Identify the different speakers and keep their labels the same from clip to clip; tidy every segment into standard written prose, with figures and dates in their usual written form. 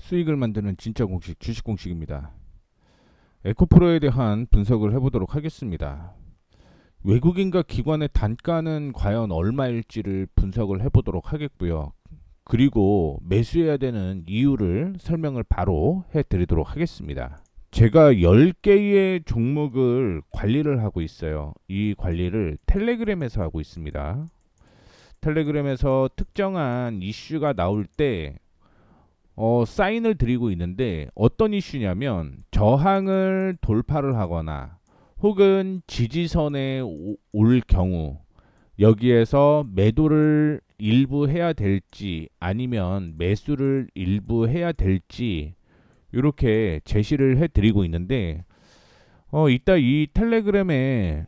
Speaker 1: 수익을 만드는 진짜 공식, 주식 공식입니다. 에코프로에 대한 분석을 해보도록 하겠습니다. 외국인과 기관의 단가는 과연 얼마일지를 분석을 해보도록 하겠고요. 그리고 매수해야 되는 이유를 설명을 바로 해드리도록 하겠습니다. 제가 10개의 종목을 관리를 하고 있어요. 이 관리를 텔레그램에서 하고 있습니다. 텔레그램에서 특정한 이슈가 나올 때 사인을 드리고 있는데, 어떤 이슈냐면 저항을 돌파를 하거나 혹은 지지선에 올 경우 여기에서 매도를 일부 해야 될지 아니면 매수를 일부 해야 될지 이렇게 제시를 해 드리고 있는데, 이따 이 텔레그램에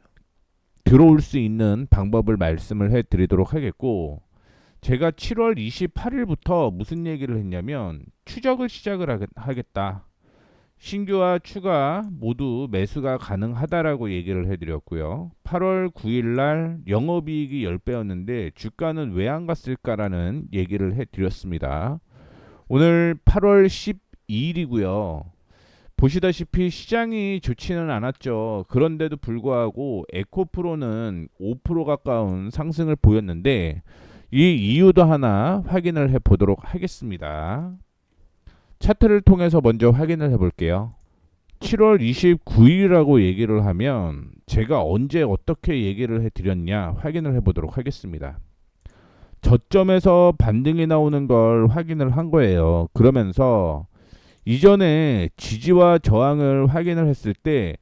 Speaker 1: 들어올 수 있는 방법을 말씀을 해 드리도록 하겠고, 제가 7월 28일부터 무슨 얘기를 했냐면 추적을 시작을 하겠다. 신규와 추가 모두 매수가 가능하다라고 얘기를 해드렸고요. 8월 9일날 영업이익이 10배였는데 주가는 왜 안 갔을까라는 얘기를 해드렸습니다. 오늘 8월 12일이고요. 보시다시피 시장이 좋지는 않았죠. 그런데도 불구하고 에코프로는 5% 가까운 상승을 보였는데, 이 이유도 하나 확인을 해 보도록 하겠습니다. 차트를 통해서 먼저 확인을 해 볼게요. 7월 29일이라고 얘기를 하면 제가 언제 어떻게 얘기를 해 드렸냐 확인을 해 보도록 하겠습니다. 저점에서 반등이 나오는 걸 확인을 한 거예요. 그러면서 이전에 지지와 저항을 확인을 했을 때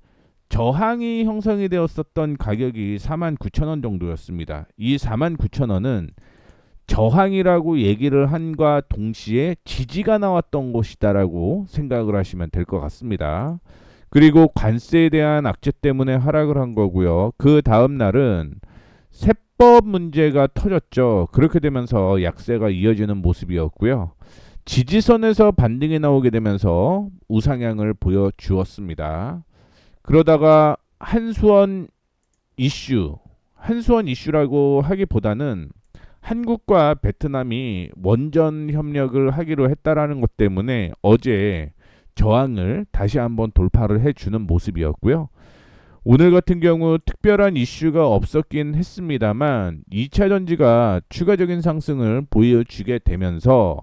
Speaker 1: 저항이 형성이 되었었던 가격이 49,000원 정도였습니다. 이 49,000원은 저항이라고 얘기를 한과 동시에 지지가 나왔던 곳이다라고 생각을 하시면 될 것 같습니다. 그리고 관세에 대한 악재 때문에 하락을 한 거고요. 그 다음 날은 세법 문제가 터졌죠. 그렇게 되면서 약세가 이어지는 모습이었고요. 지지선에서 반등이 나오게 되면서 우상향을 보여주었습니다. 그러다가 한수원 이슈라고 하기보다는 한국과 베트남이 원전 협력을 하기로 했다라는 것 때문에 어제 저항을 다시 한번 돌파를 해주는 모습이었고요. 오늘 같은 경우 특별한 이슈가 없었긴 했습니다만 2차 전지가 추가적인 상승을 보여주게 되면서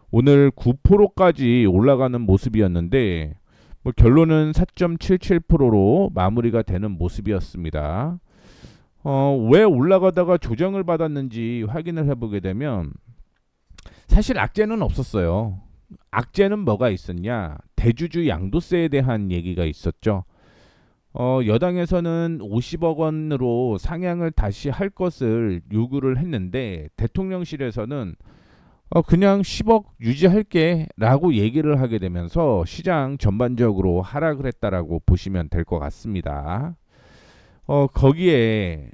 Speaker 1: 오늘 9%까지 올라가는 모습이었는데, 결론은 4.77%로 마무리가 되는 모습이었습니다. 왜 올라가다가 조정을 받았는지 확인을 해보게 되면 사실 악재는 없었어요. 악재는 뭐가 있었냐? 대주주 양도세에 대한 얘기가 있었죠. 여당에서는 50억 원으로 상향을 다시 할 것을 요구를 했는데 대통령실에서는 그냥 10억 유지할게 라고 얘기를 하게 되면서 시장 전반적으로 하락을 했다라고 보시면 될 것 같습니다. 거기에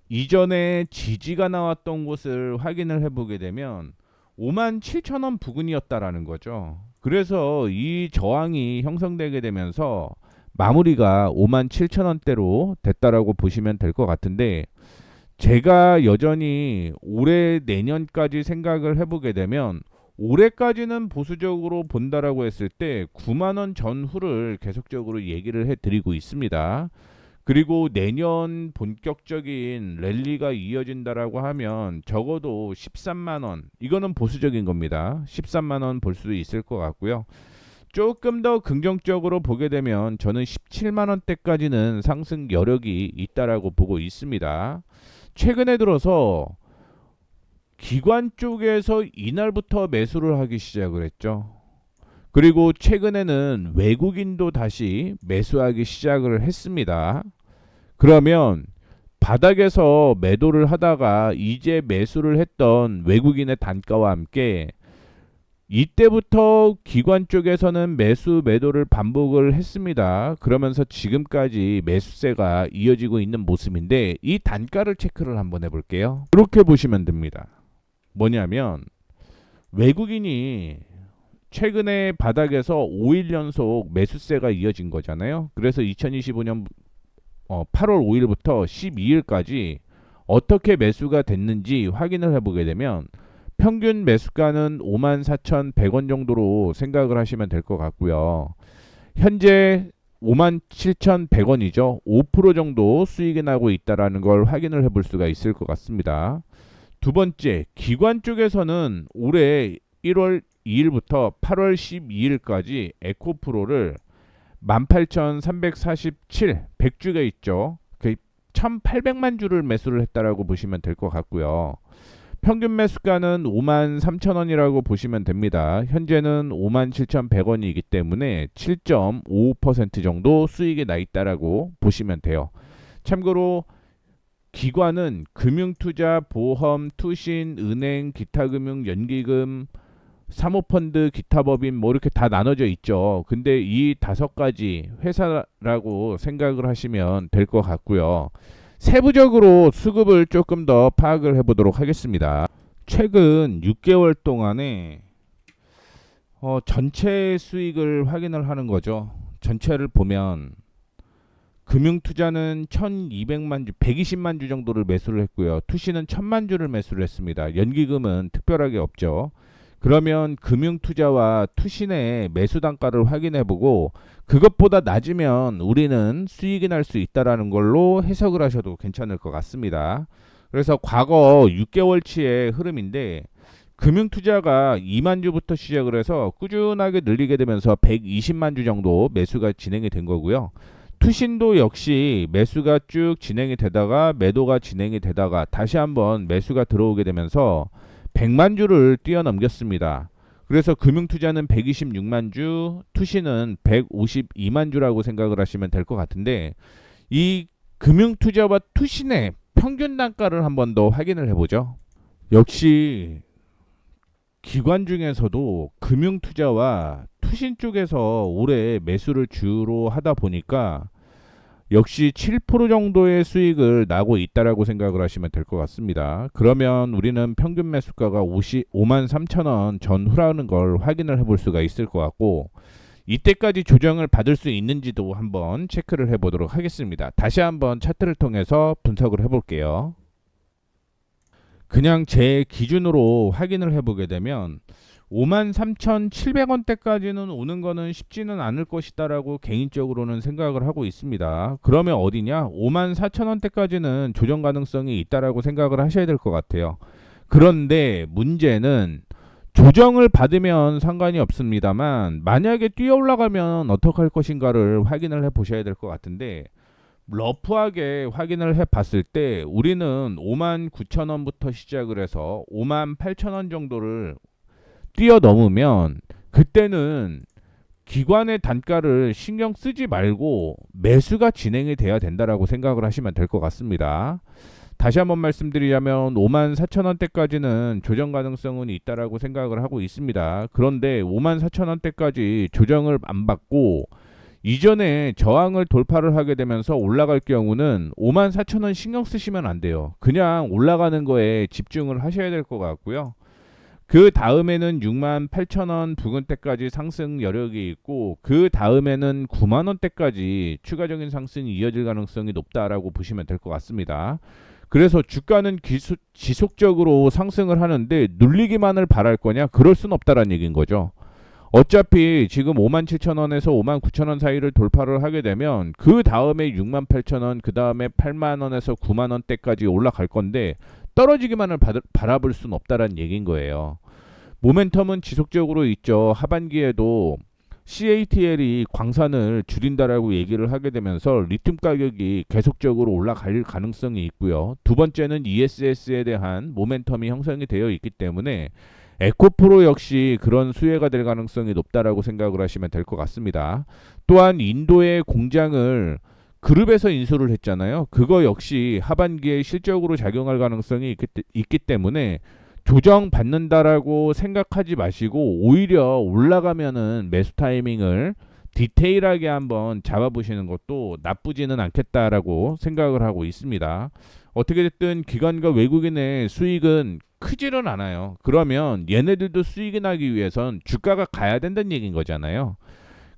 Speaker 1: 이전에 지지가 나왔던 곳을 확인을 해보게 되면 57,000원 부근이었다라는 거죠. 그래서 이 저항이 형성되게 되면서 마무리가 57,000원대로 됐다라고 보시면 될 것 같은데, 제가 여전히 올해 내년까지 생각을 해보게 되면 올해까지는 보수적으로 본다라고 했을 때 9만원 전후를 계속적으로 얘기를 해드리고 있습니다. 그리고 내년 본격적인 랠리가 이어진다라고 하면 적어도 13만원, 이거는 보수적인 겁니다. 13만원 볼 수도 있을 것 같고요. 조금 더 긍정적으로 보게 되면 저는 17만원대까지는 상승 여력이 있다라고 보고 있습니다. 최근에 들어서 기관 쪽에서 이날부터 매수를 하기 시작을 했죠. 그리고 최근에는 외국인도 다시 매수하기 시작을 했습니다. 그러면 바닥에서 매도를 하다가 이제 매수를 했던 외국인의 단가와 함께 이때부터 기관 쪽에서는 매수 매도를 반복을 했습니다. 그러면서 지금까지 매수세가 이어지고 있는 모습인데, 이 단가를 체크를 한번 해볼게요. 이렇게 보시면 됩니다. 뭐냐면 외국인이 최근에 바닥에서 5일 연속 매수세가 이어진 거잖아요. 그래서 2025년 8월 5일부터 12일까지 어떻게 매수가 됐는지 확인을 해보게 되면 평균 매수가는 54,100원 정도로 생각을 하시면 될 것 같고요. 현재 57,100원이죠. 5% 정도 수익이 나고 있다라는 걸 확인을 해볼 수가 있을 것 같습니다. 두 번째, 기관 쪽에서는 올해 1월 2일부터 8월 12일까지 에코프로를 18,347 100주가 있죠. 그 1,800만 주를 매수를 했다라고 보시면 될 것 같고요. 평균 매수가는 53,000원이라고 보시면 됩니다. 현재는 57,100원이기 때문에 7.55% 정도 수익이 나 있다라고 보시면 돼요. 참고로 기관은 금융투자, 보험, 투신, 은행, 기타금융, 연기금, 사모펀드, 기타법인 뭐 이렇게 다 나눠져 있죠. 근데 이 5가지 회사라고 생각을 하시면 될 것 같고요. 세부적으로 수급을 조금 더 파악을 해보도록 하겠습니다. 최근 6개월 동안에 전체 수익을 확인을 하는 거죠. 전체를 보면 금융투자는 1200만 주, 120만 주 정도를 매수를 했고요. 투시는 1000만 주를 매수를 했습니다. 연기금은 특별하게 없죠. 그러면 금융투자와 투신의 매수 단가를 확인해보고 그것보다 낮으면 우리는 수익이 날 수 있다라는 걸로 해석을 하셔도 괜찮을 것 같습니다. 그래서 과거 6개월치의 흐름인데 금융투자가 2만 주부터 시작을 해서 꾸준하게 늘리게 되면서 120만 주 정도 매수가 진행이 된 거고요. 투신도 역시 매수가 쭉 진행이 되다가 매도가 진행이 되다가 다시 한번 매수가 들어오게 되면서 100만 주를 뛰어넘겼습니다. 그래서 금융투자는 126만 주, 투신은 152만 주라고 생각을 하시면 될 것 같은데 이 금융투자와 투신의 평균 단가를 한번 더 확인을 해보죠. 역시 기관 중에서도 금융투자와 투신 쪽에서 올해 매수를 주로 하다 보니까 역시 7% 정도의 수익을 나고 있다라고 생각을 하시면 될 것 같습니다. 그러면 우리는 평균 매수가가 53,000원 전후라는 걸 확인을 해볼 수가 있을 것 같고 이때까지 조정을 받을 수 있는지도 한번 체크를 해보도록 하겠습니다. 다시 한번 차트를 통해서 분석을 해볼게요. 그냥 제 기준으로 확인을 해보게 되면 53,700원대까지는 오는 거는 쉽지는 않을 것이다라고 개인적으로는 생각을 하고 있습니다. 그러면 어디냐? 54,000원대까지는 조정 가능성이 있다라고 생각을 하셔야 될 것 같아요. 그런데 문제는 조정을 받으면 상관이 없습니다만 만약에 뛰어 올라가면 어떻게 할 것인가를 확인을 해 보셔야 될 것 같은데 러프하게 확인을 해 봤을 때 우리는 59,000원부터 시작을 해서 58,000원 정도를 뛰어넘으면 그때는 기관의 단가를 신경 쓰지 말고 매수가 진행이 돼야 된다라고 생각을 하시면 될 것 같습니다. 다시 한번 말씀드리자면 54,000원대까지는 조정 가능성은 있다라고 생각을 하고 있습니다. 그런데 54,000원대까지 조정을 안 받고 이전에 저항을 돌파를 하게 되면서 올라갈 경우는 54,000원 신경 쓰시면 안 돼요. 그냥 올라가는 거에 집중을 하셔야 될 것 같고요. 그 다음에는 68,000원 부근대까지 상승 여력이 있고 그 다음에는 9만원대까지 추가적인 상승이 이어질 가능성이 높다라고 보시면 될 것 같습니다. 그래서 주가는 지속적으로 상승을 하는데 눌리기만을 바랄 거냐? 그럴 순 없다라는 얘기인 거죠. 어차피 지금 57,000원에서 59,000원 사이를 돌파를 하게 되면 그 다음에 68,000원, 그 다음에 8만원에서 9만원대까지 올라갈 건데 떨어지기만을 바라볼 수는 없다라는 얘기인 거예요. 모멘텀은 지속적으로 있죠. 하반기에도 CATL이 광산을 줄인다라고 얘기를 하게 되면서 리튬 가격이 계속적으로 올라갈 가능성이 있고요. 두 번째는 ESS에 대한 모멘텀이 형성이 되어 있기 때문에 에코프로 역시 그런 수혜가 될 가능성이 높다라고 생각을 하시면 될 것 같습니다. 또한 인도의 공장을 그룹에서 인수를 했잖아요. 그거 역시 하반기에 실적으로 작용할 가능성이 있기 때문에 조정 받는다라고 생각하지 마시고 오히려 올라가면은 매수 타이밍을 디테일하게 한번 잡아보시는 것도 나쁘지는 않겠다라고 생각을 하고 있습니다. 어떻게 됐든 기관과 외국인의 수익은 크지는 않아요. 그러면 얘네들도 수익이 나기 위해선 주가가 가야 된다는 얘기인 거잖아요.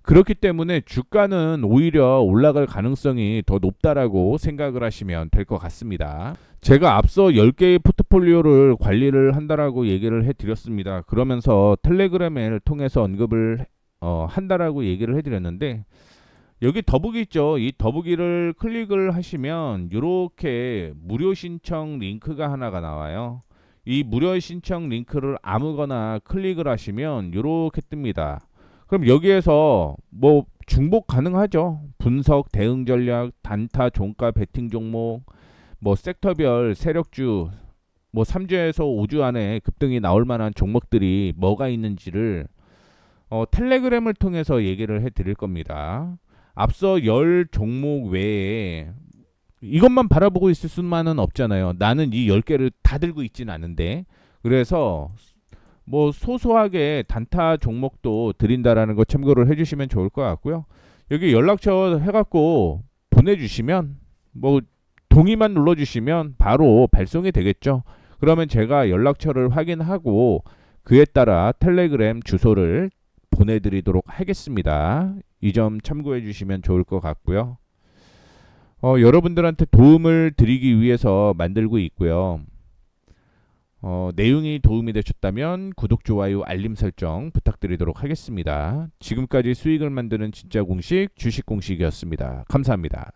Speaker 1: 그렇기 때문에 주가는 오히려 올라갈 가능성이 더 높다라고 생각을 하시면 될 것 같습니다. 제가 앞서 10개의 포트폴리오를 관리를 한다라고 얘기를 해드렸습니다. 그러면서 텔레그램을 통해서 언급을 한다라고 얘기를 해드렸는데, 여기 더보기 있죠. 이 더보기를 클릭을 하시면 이렇게 무료 신청 링크가 하나가 나와요. 이 무료 신청 링크를 아무거나 클릭을 하시면 이렇게 뜹니다. 그럼 여기에서 뭐 중복 가능하죠. 분석, 대응 전략, 단타, 종가, 베팅 종목, 뭐 섹터별 세력주, 뭐 3주에서 5주 안에 급등이 나올 만한 종목들이 뭐가 있는지를 텔레그램을 통해서 얘기를 해 드릴 겁니다. 앞서 10 종목 외에 이것만 바라보고 있을 수만은 없잖아요. 나는 이 10개를 다 들고 있지는 않은데. 그래서 뭐 소소하게 단타 종목도 드린다라는 거 참고를 해주시면 좋을 것 같고요. 여기 연락처 해갖고 보내주시면, 뭐 동의만 눌러주시면 바로 발송이 되겠죠. 그러면 제가 연락처를 확인하고 그에 따라 텔레그램 주소를 보내드리도록 하겠습니다. 이 점 참고해 주시면 좋을 것 같고요. 여러분들한테 도움을 드리기 위해서 만들고 있고요. 내용이 도움이 되셨다면 구독, 좋아요, 알림 설정 부탁드리도록 하겠습니다. 지금까지 수익을 만드는 진짜 공식, 주식 공식이었습니다. 감사합니다.